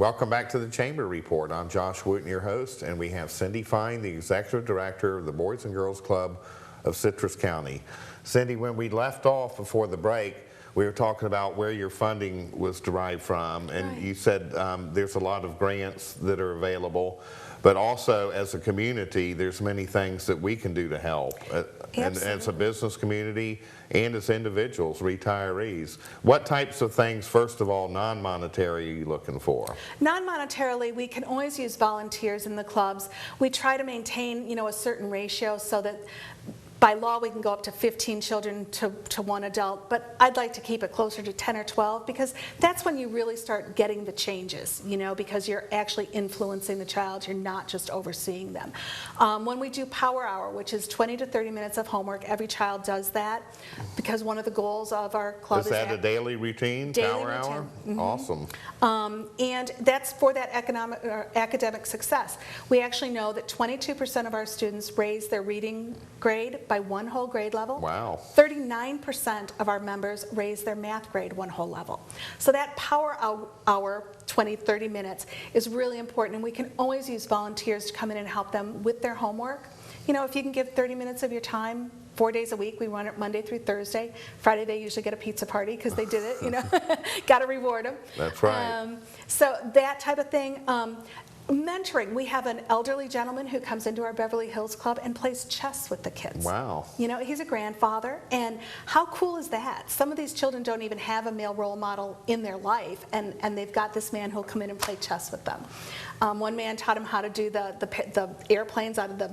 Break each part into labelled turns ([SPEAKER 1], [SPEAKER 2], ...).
[SPEAKER 1] Welcome back to the Chamber Report. I'm Josh Wooten, your host, and we have Cindy Fine, the Executive Director of the Boys and Girls Club of Citrus County. Cindy, when we left off before the break, we were talking about where your funding was derived from, and
[SPEAKER 2] Right.
[SPEAKER 1] you said there's a lot of grants that are available, but also as a community, there's many things that we can do to help. And as a business community and as individuals, retirees. What types of things, first of all, non-monetary, are you looking for?
[SPEAKER 2] Non-monetarily, we can always use volunteers in the clubs. We try to maintain, a certain ratio so that by law we can go up to 15 children to one adult, but I'd like to keep it closer to 10 or 12 because that's when you really start getting the changes, because you're actually influencing the child, you're not just overseeing them. When we do Power Hour, which is 20 to 30 minutes of homework, every child does that because one of the goals of our club is
[SPEAKER 1] that a daily routine, Power Hour?
[SPEAKER 2] Mm-hmm.
[SPEAKER 1] Awesome.
[SPEAKER 2] And that's for that academic success. We actually know that 22% of our students raise their reading grade by one whole grade level.
[SPEAKER 1] Wow.
[SPEAKER 2] 39% of our members raise their math grade one whole level. So that Power Hour, 20, 30 minutes, is really important, and we can always use volunteers to come in and help them with their homework. If you can give 30 minutes of your time, 4 days a week, we run it Monday through Thursday. Friday they usually get a pizza party because they did it, got to reward them.
[SPEAKER 1] That's right.
[SPEAKER 2] So that type of thing. Mentoring, we have an elderly gentleman who comes into our Beverly Hills Club and plays chess with the kids.
[SPEAKER 1] Wow.
[SPEAKER 2] He's a grandfather, and how cool is that? Some of these children don't even have a male role model in their life, and they've got this man who'll come in and play chess with them. One man taught him how to do the airplanes out of the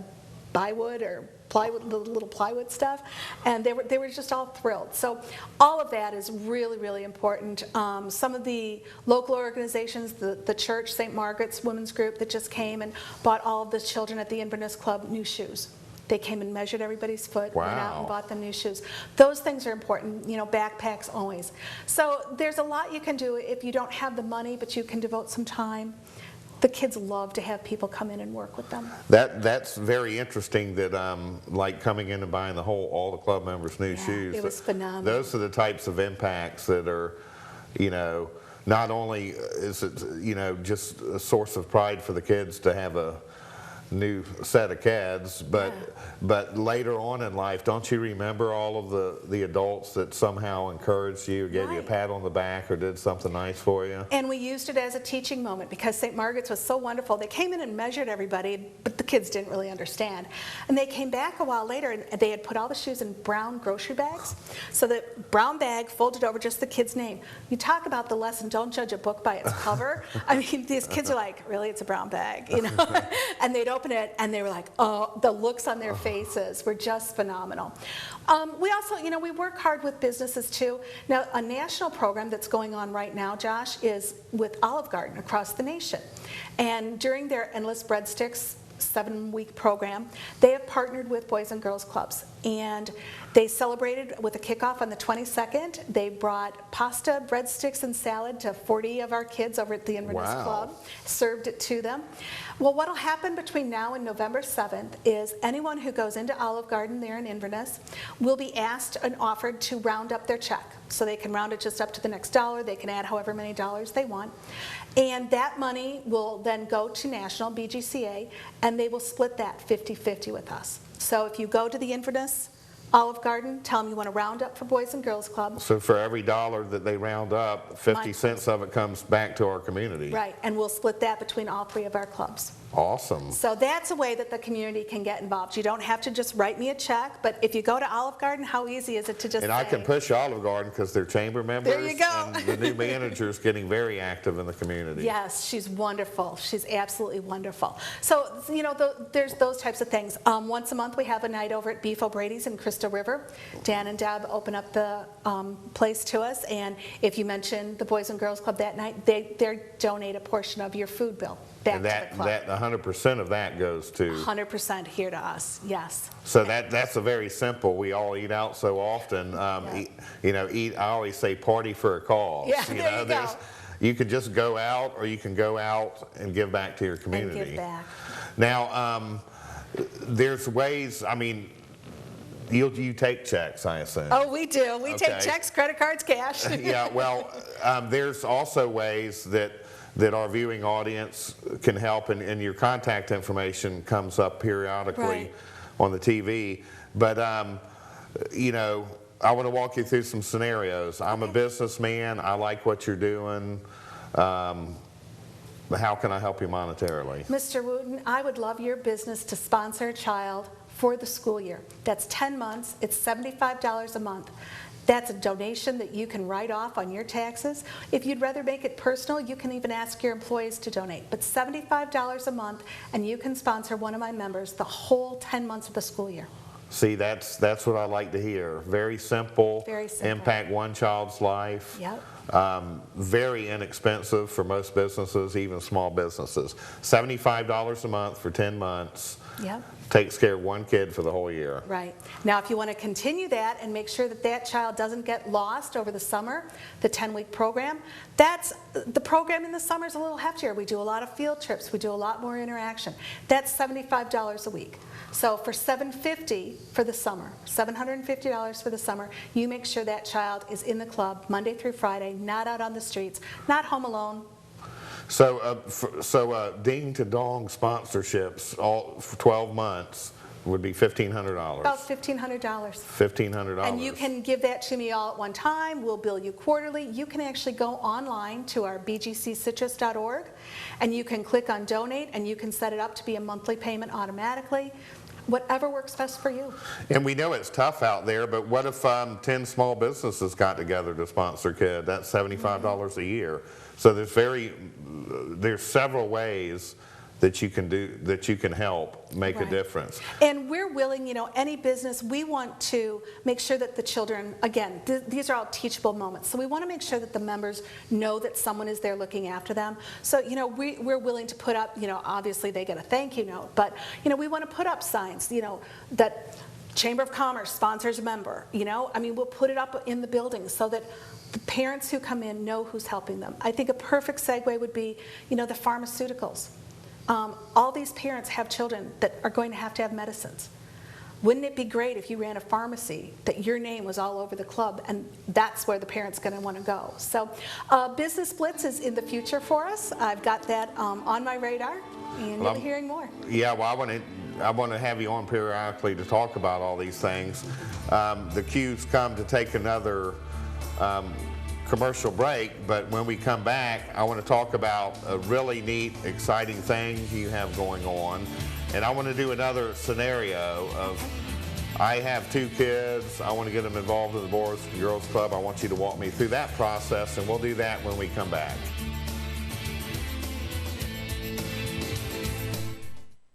[SPEAKER 2] plywood, the little plywood stuff, and they were just all thrilled. So all of that is really, really important. Some of the local organizations, the church, St. Margaret's Women's Group, that just came and bought all of the children at the Inverness Club new shoes. They came and measured everybody's foot, went out and bought them new shoes. Those things are important, backpacks always. So there's a lot you can do if you don't have the money, but you can devote some time. The kids love to have people come in and work with them.
[SPEAKER 1] That's very interesting that like coming in and buying all the club members new shoes.
[SPEAKER 2] It was phenomenal.
[SPEAKER 1] Those are the types of impacts that are, not only is it, just a source of pride for the kids to have a new set of kids, but later on in life, don't you remember all of the adults that somehow encouraged you, or gave you a pat on the back, or did something nice for you?
[SPEAKER 2] And we used it as a teaching moment because St. Margaret's was so wonderful. They came in and measured everybody, but the kids didn't really understand. And they came back a while later, and they had put all the shoes in brown grocery bags. So the brown bag folded over just the kid's name. You talk about the lesson, don't judge a book by its cover. I mean, these kids are like, really, it's a brown bag, And they'd open it, and they were like, oh, the looks on their faces were just phenomenal. We also, we work hard with businesses too. Now, a national program that's going on right now, Josh, is with Olive Garden across the nation. And during their Endless Breadsticks 7-week program, they have partnered with Boys and Girls Clubs, and they celebrated with a kickoff on the 22nd. They brought pasta, breadsticks, and salad to 40 of our kids over at the Inverness Club, served it to them. Well, what will happen between now and November 7th is anyone who goes into Olive Garden there in Inverness will be asked and offered to round up their check. So they can round it just up to the next dollar. They can add however many dollars they want. And that money will then go to National, BGCA, and they will split that 50-50 with us. So if you go to the Inverness Olive Garden, tell them you want to round up for Boys and Girls Club.
[SPEAKER 1] So for every dollar that they round up, 50 cents of it comes back to our community.
[SPEAKER 2] Right, and we'll split that between all 3 of our clubs.
[SPEAKER 1] Awesome.
[SPEAKER 2] So that's a way that the community can get involved. You don't have to just write me a check, but if you go to Olive Garden, how easy is it to just
[SPEAKER 1] And I can push Olive Garden because they're chamber members.
[SPEAKER 2] There you go.
[SPEAKER 1] And the new manager is getting very active in the community.
[SPEAKER 2] Yes, she's wonderful. She's absolutely wonderful. So, there's those types of things. Once a month we have a night over at Beef O'Brady's in Crystal River. Dan and Deb open up the place to us, and if you mention the Boys and Girls Club that night, they donate a portion of your food bill back to the club.
[SPEAKER 1] That 100% of that goes to
[SPEAKER 2] 100% here to us. Yes.
[SPEAKER 1] So that's a very simple. We all eat out so often. Eat. I always say party for a cause.
[SPEAKER 2] Yeah, there you go.
[SPEAKER 1] You could just go out, or you can go out and give back to your community.
[SPEAKER 2] And give back.
[SPEAKER 1] Now, there's ways. I mean, you take checks, I assume.
[SPEAKER 2] Oh, we do. We take checks, credit cards, cash.
[SPEAKER 1] Yeah. Well, there's also ways that that our viewing audience can help, and your contact information comes up periodically
[SPEAKER 2] Right.
[SPEAKER 1] on the TV. But, you know, I want to walk you through some scenarios. I'm a businessman. I like what you're doing. How can I help you monetarily?
[SPEAKER 2] Mr. Wooten, I would love your business to sponsor a child for the school year. That's 10 months. It's $75 a month. That's a donation that you can write off on your taxes. If you'd rather make it personal, you can even ask your employees to donate. But $75 a month, and you can sponsor one of my members the whole 10 months of the school year.
[SPEAKER 1] See, that's what I like to hear. Very simple.
[SPEAKER 2] Very simple.
[SPEAKER 1] Impact one child's life.
[SPEAKER 2] Yep.
[SPEAKER 1] Very inexpensive for most businesses, even small businesses. $75 a month for 10 months.
[SPEAKER 2] Yep.
[SPEAKER 1] Takes care of one kid for the whole year.
[SPEAKER 2] Right. Now, if you want to continue that and make sure that that child doesn't get lost over the summer, the 10-week program, the program in the summer is a little heftier. We do a lot of field trips. We do a lot more interaction. That's $75 a week. So for $750 for the summer, $750 for the summer, you make sure that child is in the club Monday through Friday, not out on the streets, not home alone.
[SPEAKER 1] So, ding to dong sponsorships all for 12 months would be $1,500.
[SPEAKER 2] About $1,500.
[SPEAKER 1] $1,500.
[SPEAKER 2] And you can give that to me all at one time. We'll bill you quarterly. You can actually go online to our bgccitrus.org, and you can click on donate, and you can set it up to be a monthly payment automatically. Whatever works best for you.
[SPEAKER 1] And we know it's tough out there, but what if 10 small businesses got together to sponsor a kid? That's $75 a year. So there's several ways that you can help make a difference.
[SPEAKER 2] And we're willing, you know, any business, we want to make sure that the children, again, these are all teachable moments. So we want to make sure that the members know that someone is there looking after them. So, you know, we're willing to put up, you know, obviously they get a thank you note, but, you know, we want to put up signs, you know, that Chamber of Commerce sponsors a member, you know. I mean, we'll put it up in the building so that the parents who come in know who's helping them. I think a perfect segue would be, you know, the pharmaceuticals. All these parents have children that are going to have medicines. Wouldn't it be great if you ran a pharmacy that your name was all over the club, and that's where the parent's going to want to go? So Business Blitz is in the future for us. I've got that on my radar, and you'll be hearing more.
[SPEAKER 1] Yeah, well, I want to have you on periodically to talk about all these things. The cue's come to take another commercial break, but when we come back, I want to talk about a really neat, exciting thing you have going on. And I want to do another scenario of, I have 2 kids, I want to get them involved in the Boys and Girls Club. I want you to walk me through that process, and we'll do that when we come back.